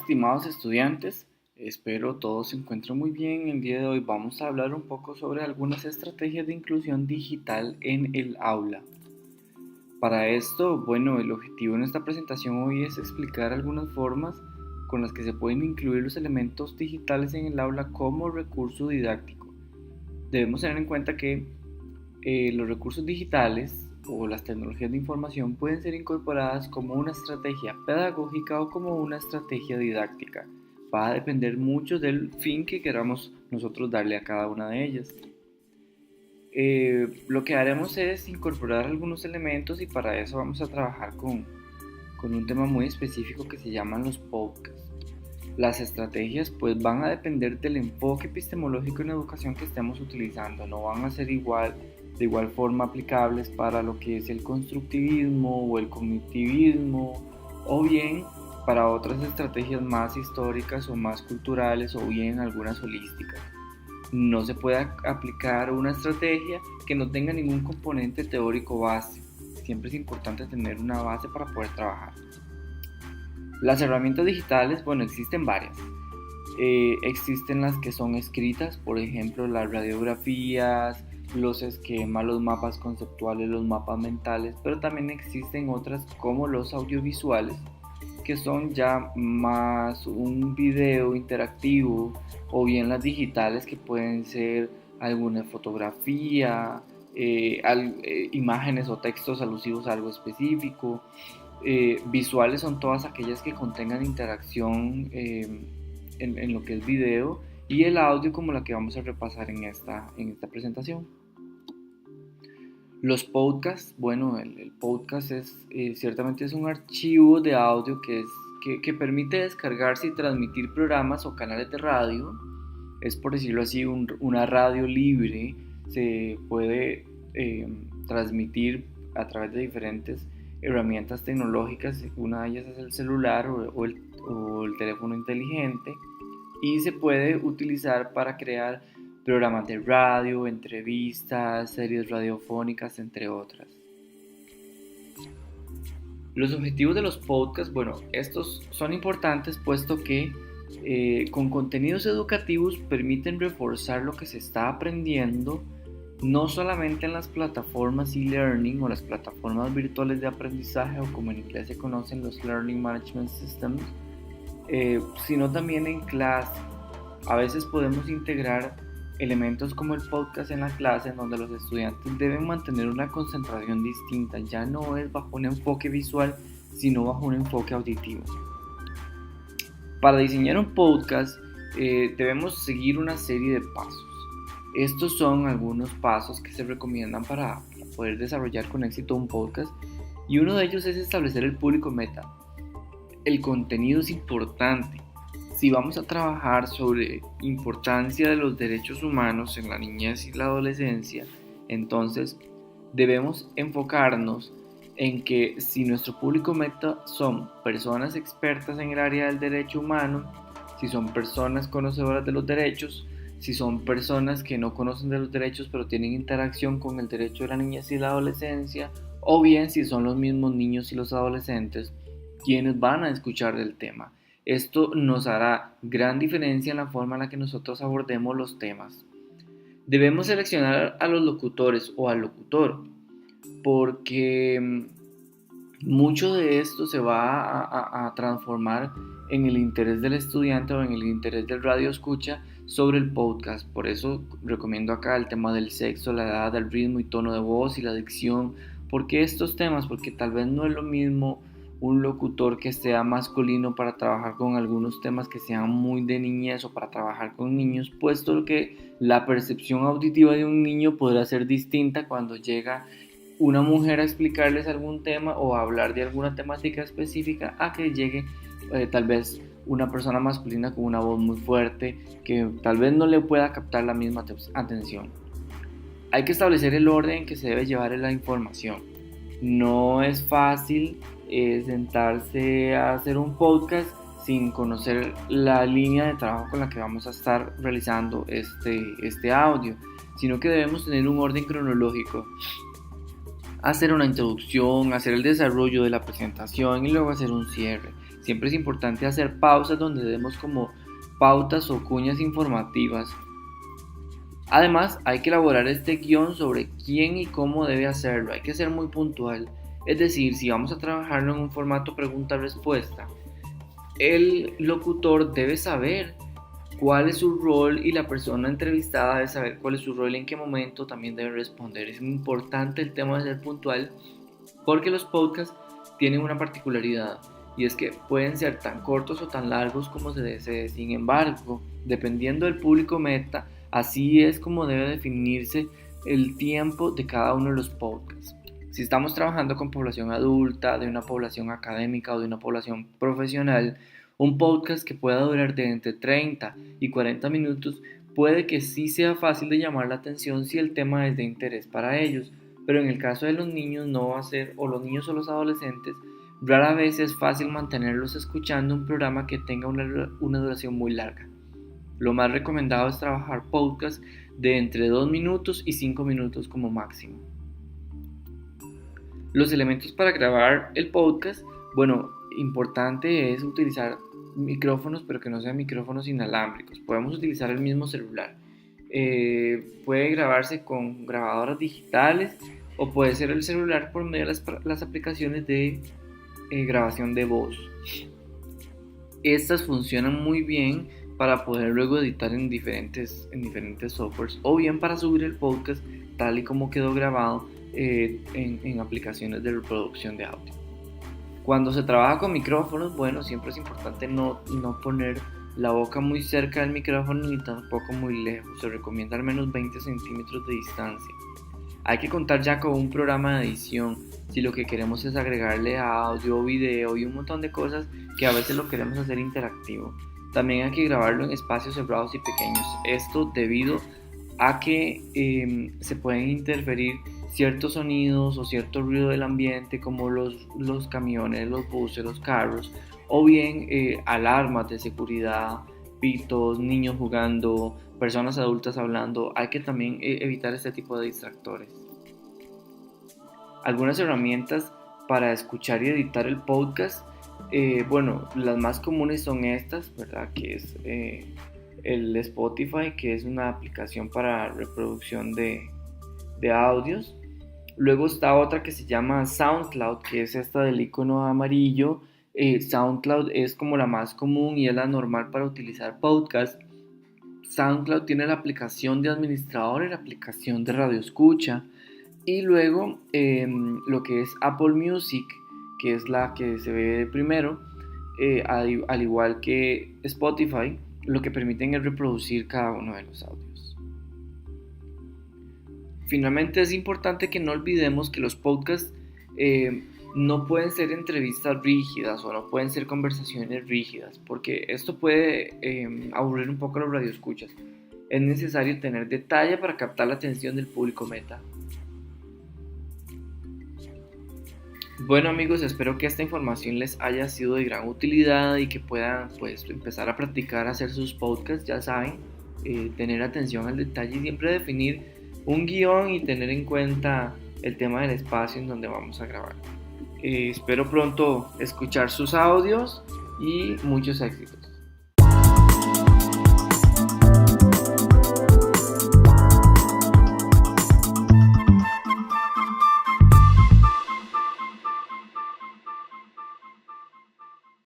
estimados estudiantes, espero todos se encuentren muy bien. El día de hoy vamos a hablar un poco sobre algunas estrategias de inclusión digital en el aula. Para esto, el objetivo en esta presentación hoy es explicar algunas formas con las que se pueden incluir los elementos digitales en el aula como recurso didáctico. Debemos tener en cuenta que los recursos digitales o las tecnologías de información pueden ser incorporadas como una estrategia pedagógica o como una estrategia didáctica. Va a depender mucho del fin que queramos nosotros darle a cada una de ellas. Lo que haremos es incorporar algunos elementos y para eso vamos a trabajar con un tema muy específico que se llaman los podcasts. Las estrategias pues van a depender del enfoque epistemológico en educación que estemos utilizando, no van a ser de igual forma aplicables para lo que es el constructivismo o el cognitivismo o bien para otras estrategias más históricas o más culturales o bien algunas holísticas. No se puede aplicar una estrategia que no tenga ningún componente teórico base. Siempre es importante tener una base para poder trabajar. Las herramientas digitales, existen varias. Existen las que son escritas, por ejemplo, las radiografías, los esquemas, los mapas conceptuales, los mapas mentales, pero también existen otras como los audiovisuales, que son ya más un video interactivo, o bien las digitales que pueden ser alguna fotografía, imágenes o textos alusivos a algo específico. Visuales son todas aquellas que contengan interacción en lo que es video, y el audio como la que vamos a repasar en esta presentación. Los podcasts, el podcast ciertamente es un archivo de audio que permite descargarse y transmitir programas o canales de radio. Es, por decirlo así, una radio libre. Se puede transmitir a través de diferentes herramientas tecnológicas. Una de ellas es el celular o el teléfono inteligente, y se puede utilizar para crear programas de radio, entrevistas, series radiofónicas, entre otras. Los objetivos de los podcasts, estos son importantes puesto que con contenidos educativos permiten reforzar lo que se está aprendiendo, no solamente en las plataformas e-learning o las plataformas virtuales de aprendizaje, o como en inglés se conocen los Learning Management Systems, sino también en clase. A veces podemos integrar elementos como el podcast en la clase, en donde los estudiantes deben mantener una concentración distinta. Ya no es bajo un enfoque visual, sino bajo un enfoque auditivo. Para diseñar un podcast debemos seguir una serie de pasos. Estos son algunos pasos que se recomiendan para poder desarrollar con éxito un podcast, y uno de ellos es establecer el público meta. El contenido es importante. Si vamos a trabajar sobre importancia de los derechos humanos en la niñez y la adolescencia, entonces debemos enfocarnos en que si nuestro público meta son personas expertas en el área del derecho humano, si son personas conocedoras de los derechos, si son personas que no conocen de los derechos pero tienen interacción con el derecho de la niñez y la adolescencia, o bien si son los mismos niños y los adolescentes quienes van a escuchar del tema. Esto nos hará gran diferencia en la forma en la que nosotros abordemos los temas. Debemos seleccionar a los locutores o al locutor, porque mucho de esto se va a transformar en el interés del estudiante o en el interés del radio escucha sobre el podcast. Por eso recomiendo acá el tema del sexo, la edad, el ritmo y tono de voz y la dicción. ¿Por qué estos temas? Porque tal vez no es lo mismo un locutor que sea masculino para trabajar con algunos temas que sean muy de niñez, o para trabajar con niños, puesto que la percepción auditiva de un niño podrá ser distinta cuando llega una mujer a explicarles algún tema o a hablar de alguna temática específica, a que llegue tal vez una persona masculina con una voz muy fuerte que tal vez no le pueda captar la misma atención. Hay que establecer el orden en que se debe llevar la información. No es fácil sentarse a hacer un podcast sin conocer la línea de trabajo con la que vamos a estar realizando este audio, sino que debemos tener un orden cronológico. Hacer una introducción, hacer el desarrollo de la presentación y luego hacer un cierre. Siempre es importante hacer pausas donde demos como pautas o cuñas informativas. Además, hay que elaborar este guión sobre quién y cómo debe hacerlo. Hay que ser muy puntual. Es decir, si vamos a trabajarlo en un formato pregunta-respuesta, el locutor debe saber cuál es su rol y la persona entrevistada debe saber cuál es su rol y en qué momento también debe responder. Es importante el tema de ser puntual porque los podcasts tienen una particularidad y es que pueden ser tan cortos o tan largos como se desee. Sin embargo, dependiendo del público meta, así es como debe definirse el tiempo de cada uno de los podcasts. Si estamos trabajando con población adulta, de una población académica o de una población profesional, un podcast que pueda durar de entre 30 y 40 minutos puede que sí sea fácil de llamar la atención si el tema es de interés para ellos, pero en el caso de los niños no va a ser, o los niños o los adolescentes, rara vez es fácil mantenerlos escuchando un programa que tenga una duración muy larga. Lo más recomendado es trabajar podcasts de entre 2 minutos y 5 minutos como máximo. Los elementos para grabar el podcast, bueno, importante es utilizar micrófonos, pero que no sean micrófonos inalámbricos. Podemos utilizar el mismo celular. Puede grabarse con grabadoras digitales o puede ser el celular por medio de las aplicaciones de grabación de voz. Estas funcionan muy bien para poder luego editar en diferentes softwares o bien para subir el podcast tal y como quedó grabado en aplicaciones de reproducción de audio. Cuando se trabaja con micrófonos, bueno, siempre es importante no poner la boca muy cerca del micrófono ni tampoco muy lejos. Se recomienda al menos 20 centímetros de distancia. Hay que contar ya con un programa de edición si lo que queremos es agregarle audio, video y un montón de cosas que a veces lo queremos hacer interactivo. También hay que grabarlo en espacios cerrados y pequeños. Esto debido a que se pueden interferir ciertos sonidos o cierto ruido del ambiente como los camiones, los buses, los carros o bien alarmas de seguridad, pitos, niños jugando, personas adultas hablando. Hay que también evitar este tipo de distractores. Algunas herramientas para escuchar y editar el podcast, bueno, las más comunes son estas, ¿verdad? Que es el Spotify, que es una aplicación para reproducción de audios. Luego está otra que se llama SoundCloud, que es esta del icono amarillo. SoundCloud es como la más común y es la normal para utilizar podcast. SoundCloud tiene la aplicación de administrador y la aplicación de radio escucha. Y luego lo que es Apple Music, que es la que se ve primero, al igual que Spotify, lo que permiten es reproducir cada uno de los audios. Finalmente es importante que no olvidemos que los podcasts no pueden ser entrevistas rígidas o no pueden ser conversaciones rígidas, porque esto puede aburrir un poco a los radioescuchas. Es necesario tener detalle para captar la atención del público meta. Bueno amigos, espero que esta información les haya sido de gran utilidad y que puedan pues empezar a practicar a hacer sus podcasts. Ya saben, tener atención al detalle y siempre definir un guión y tener en cuenta el tema del espacio en donde vamos a grabar. Espero pronto escuchar sus audios y muchos éxitos.